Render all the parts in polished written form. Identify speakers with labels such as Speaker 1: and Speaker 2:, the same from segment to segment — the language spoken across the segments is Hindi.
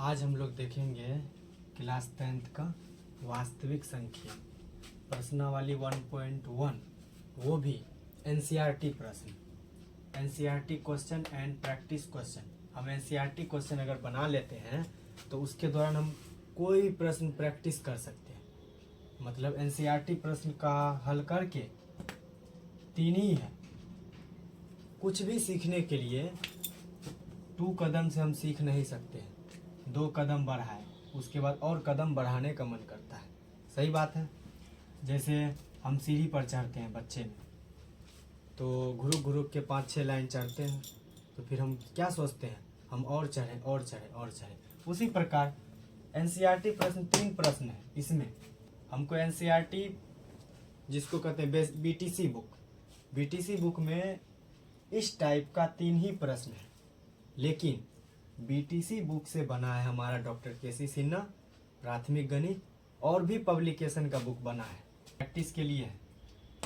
Speaker 1: आज हम लोग देखेंगे क्लास 10th का वास्तविक संख्या प्रश्नावली 1.1, वो भी एनसीईआरटी प्रश्न, NCERT question and practice question. हम एनसीईआरटी क्वेश्चन अगर बना लेते हैं तो उसके दौरान हम कोई प्रश्न प्रैक्टिस कर सकते हैं। मतलब एनसीईआरटी प्रश्न का हल करके 3 ही है। कुछ भी सीखने के लिए 2 कदम से हम सीख नहीं सकते हैं। 2 कदम बढ़ाए उसके बाद और कदम बढ़ाने का मन करता है। सही बात है। जैसे हम सीढ़ी पर चढ़ते हैं बच्चे में, तो घुरुक घुरुक के 5-6 लाइन चढ़ते हैं, तो फिर हम क्या सोचते हैं, हम और चढ़ें और चढ़ें और चढ़ें। उसी प्रकार एनसीईआरटी प्रश्न 3 प्रश्न है। इसमें हमको एनसीईआरटी जिसको कहते हैं बीटीसी बुक में इस टाइप का 3 ही प्रश्न है। लेकिन बीटीसी बुक से बना है हमारा डॉक्टर केसी सिन्हा प्राथमिक गणित, और भी पब्लिकेशन का बुक बना है। प्रैक्टिस के लिए है,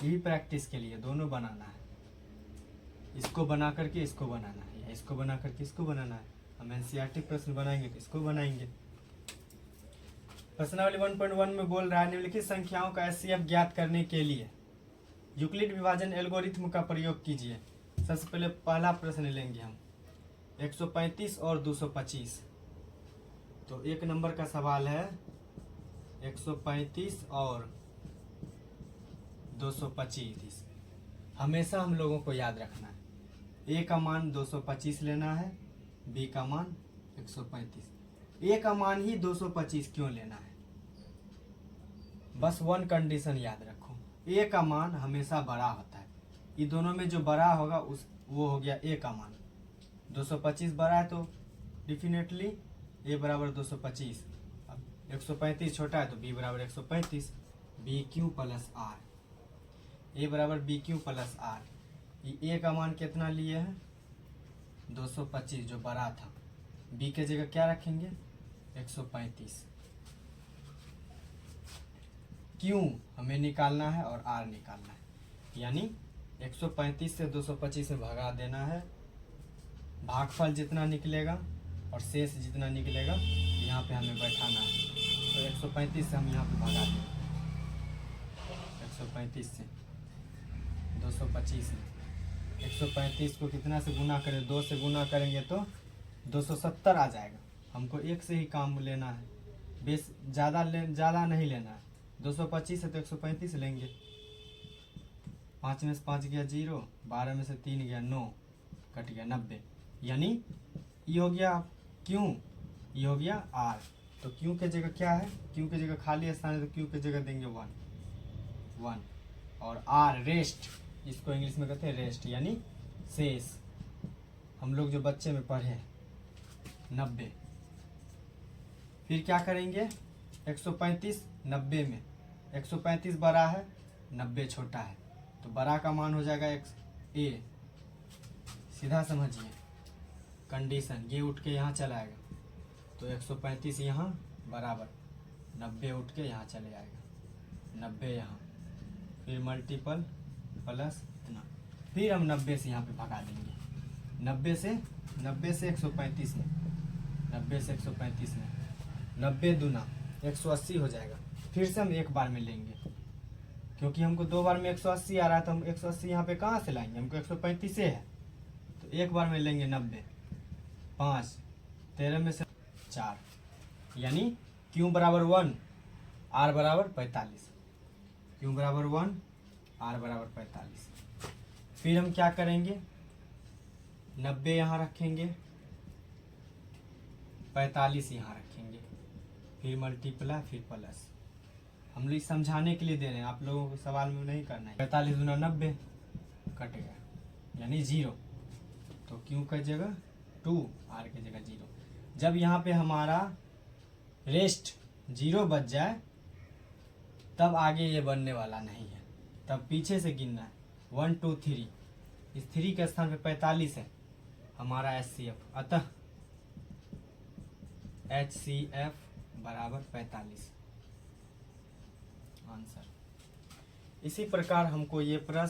Speaker 1: ये भी प्रैक्टिस के लिए, दोनों बनाना है। इसको बना करके इसको बनाना है, या इसको बना करके इसको बनाना है। हम एनसीईआरटी प्रश्न बनाएंगे तो इसको बनाएंगे। प्रश्नावली 1.1 में बोल रहा है निम्नलिखित संख्याओं का एचसीएफ ज्ञात करने के लिए यूक्लिड विभाजन एल्गोरिथ्म का प्रयोग कीजिए। सबसे पहले पहला प्रश्न लेंगे हम 135 और 225। तो 1 नंबर का सवाल है 135 और 225। हमेशा हम लोगों को याद रखना है, ए का मान 225 लेना है, बी का मान 135। ए का मान ही 225 क्यों लेना है? बस 1 कंडीशन याद रखो, ए का मान हमेशा बड़ा होता है। ये दोनों में जो बड़ा होगा वो हो गया ए का मान। 225 बड़ा है तो डेफिनेटली ए बराबर 225। अब 135 छोटा है तो बी बराबर 135। बी क्यू प्लस आर, ए बराबर बी क्यू प्लस आर। ये ए का मान कितना लिए हैं? 225 जो बड़ा था। बी के जगह क्या रखेंगे? 135। क्यों हमें निकालना है और आर निकालना है, यानी 135 से 225 में भगा देना है। भागफल जितना निकलेगा और शेष जितना निकलेगा यहाँ पे हमें बैठाना है। तो 135 से हम यहाँ पे भगा देंगे, 135 से 225 में। 135 को कितना से गुना करें? 2 से गुना करेंगे तो 270 आ जाएगा। हमको 1 से ही काम लेना है, बेस ज़्यादा नहीं लेना है। 225 है तो 135 लेंगे। 5 में से 5 गया 0, 12 में से 3 गया 9, कट गया 90। यानी ये हो गया क्यों, ये हो गया आर। तो क्यों के जगह क्या है? क्यों के जगह खाली स्थान है तो क्यों के जगह देंगे 1। और आर रेस्ट, इसको इंग्लिश में कहते हैं रेस्ट, यानी शेष। हम लोग जो बच्चे में पढ़े हैं 90। फिर क्या करेंगे? 135 90 में 135 बड़ा है, 90 छोटा है, तो बड़ा का मान हो जाएगा ए। सीधा समझिए कंडीशन, ये उठ के यहाँ चला आएगा तो 135 यहाँ बराबर 90 उठ के यहाँ चले आएगा, 90 यहाँ, फिर मल्टीपल प्लस इतना। फिर हम 90 से यहाँ पे भगा देंगे। 90 से 135 में, 90 से 135 में 90 दूना 180 हो जाएगा। फिर से हम एक बार में लेंगे, क्योंकि हमको 2 बार में 180 आ रहा है, तो हम 180 यहाँ पे कहाँ से लाएंगे? हमको 135 से है तो एक बार में लेंगे 90। 5 13 में से 4, यानी क्यू बराबर 1 आर बराबर 45। क्यू बराबर 1 आर बराबर 45। फिर हम क्या करेंगे? 90 यहाँ रखेंगे, 45 यहाँ रखेंगे, फिर मल्टीप्लाई फिर प्लस। हम लोग समझाने के लिए दे रहे हैं, आप लोगों को सवाल में नहीं करना है। 45 दूना 90 कट गया, यानी 0। तो क्यू का जगह 2, आर की जगह 0। जब यहाँ पे हमारा रेस्ट 0 बच जाए तब आगे ये बनने वाला नहीं है, तब पीछे से गिनना है 1 2 3। इस 3 के स्थान पे 45 है हमारा एचसीएफ, अतः एचसीएफ बराबर 45 आंसर। इसी प्रकार हमको ये प्रश्न